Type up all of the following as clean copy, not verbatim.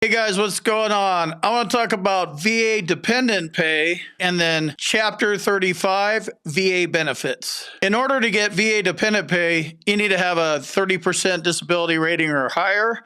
Hey guys, what's going on? I want to talk about VA dependent pay and then Chapter 35 VA benefits. In order to get VA dependent pay, you need to have a 30% disability rating or higher.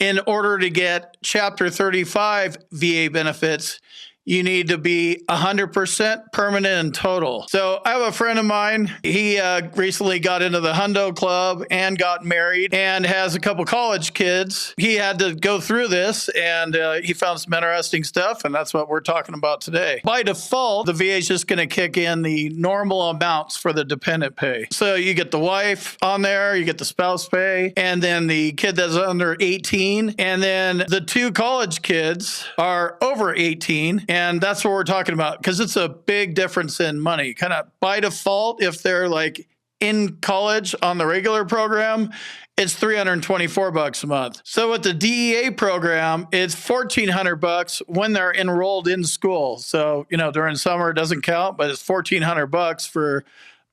In order to get Chapter 35 VA benefits, you need to be 100% permanent and total. So I have a friend of mine. He recently got into the Hundo Club and got married and has a couple college kids. He had to go through this and he found some interesting stuff, and that's what we're talking about today. By default, the VA is just going to kick in the normal amounts for the dependent pay. So you get the wife on there, you get the spouse pay, and then the kid that's under 18, and then the two college kids are over 18. And that's what we're talking about, because it's a big difference in money. Kind of by default, if they're like in college on the regular program, it's $324 a month. So with the DEA program, it's $1,400 when they're enrolled in school. So, during summer it doesn't count, but it's $1,400 for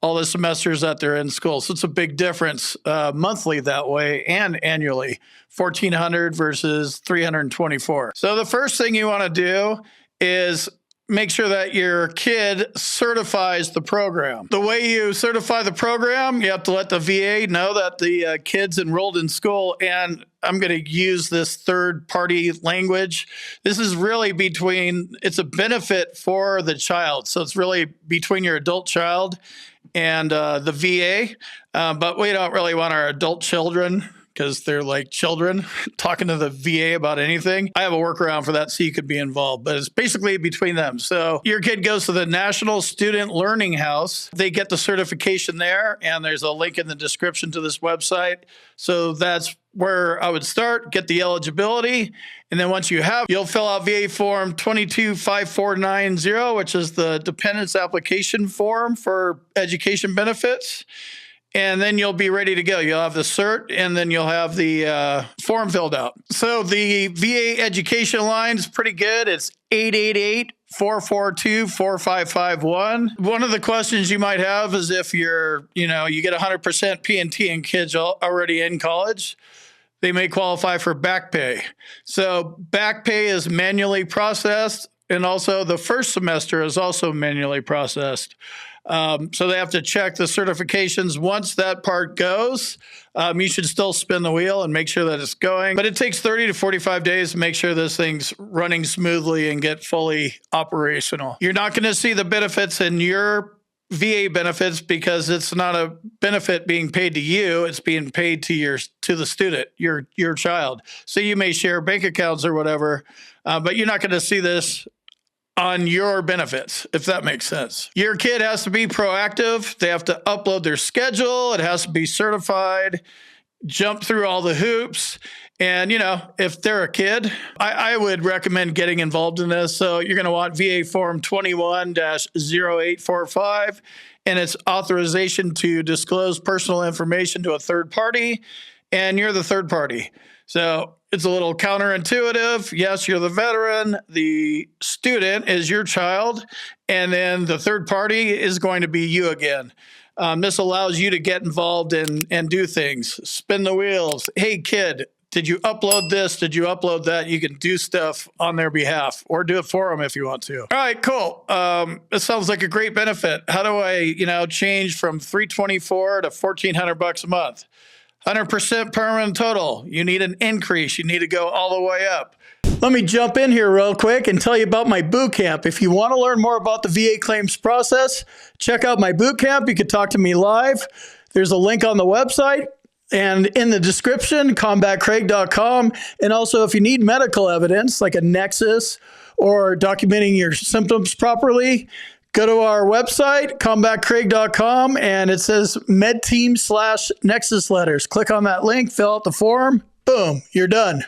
all the semesters that they're in school. So it's a big difference monthly that way and annually, $1,400 versus $324. So the first thing you want to do is make sure that your kid certifies the program. The way you certify the program, you have to let the VA know that the kid's enrolled in school. And I'm going to use this third-party language. This is really it's a benefit for the child. So it's really between your adult child and the VA. But we don't really want our adult children, because they're like children, talking to the VA about anything. I have a workaround for that so you could be involved, but it's basically between them. So your kid goes to the National Student Learning House. They get the certification there, and there's a link in the description to this website. So that's where I would start, get the eligibility. And then once you have, you'll fill out VA form 225490, which is the dependents application form for education benefits. And then you'll be ready to go. You'll have the cert, and then you'll have the form filled out. So the VA education line is pretty good. It's 888-442-4551. One of the questions you might have is if you get 100% P&T and kids already in college, they may qualify for back pay. So back pay is manually processed, and also the first semester is also manually processed. So they have to check the certifications. Once that part goes, you should still spin the wheel and make sure that it's going. But it takes 30 to 45 days to make sure this thing's running smoothly and get fully operational. You're not going to see the benefits in your VA benefits because it's not a benefit being paid to you. It's being paid to the student, your child. So you may share bank accounts or whatever, but you're not going to see this on your benefits, if that makes sense. Your kid has to be proactive. They have to upload their schedule. It has to be certified, jump through all the hoops. And, if they're a kid, I would recommend getting involved in this. So you're going to want VA form 21-0845, and it's authorization to disclose personal information to a third party, and you're the third party. So it's a little counterintuitive. Yes, you're the veteran. The student is your child. And then the third party is going to be you again. This allows you to get involved and do things. Spin the wheels. Hey, kid, did you upload this? Did you upload that? You can do stuff on their behalf or do it for them if you want to. All right, cool. This sounds like a great benefit. How do I, change from $324 to $1,400 a month? 100% permanent total. You need an increase. You need to go all the way up. Let me jump in here real quick and tell you about my boot camp. If you want to learn more about the VA claims process, check out my boot camp. You can talk to me live. There's a link on the website and in the description, combatcraig.com. And also, if you need medical evidence like a nexus or documenting your symptoms properly, go to our website, combatcraig.com, and it says medteam/nexus letters. Click on that link, fill out the form, boom, you're done.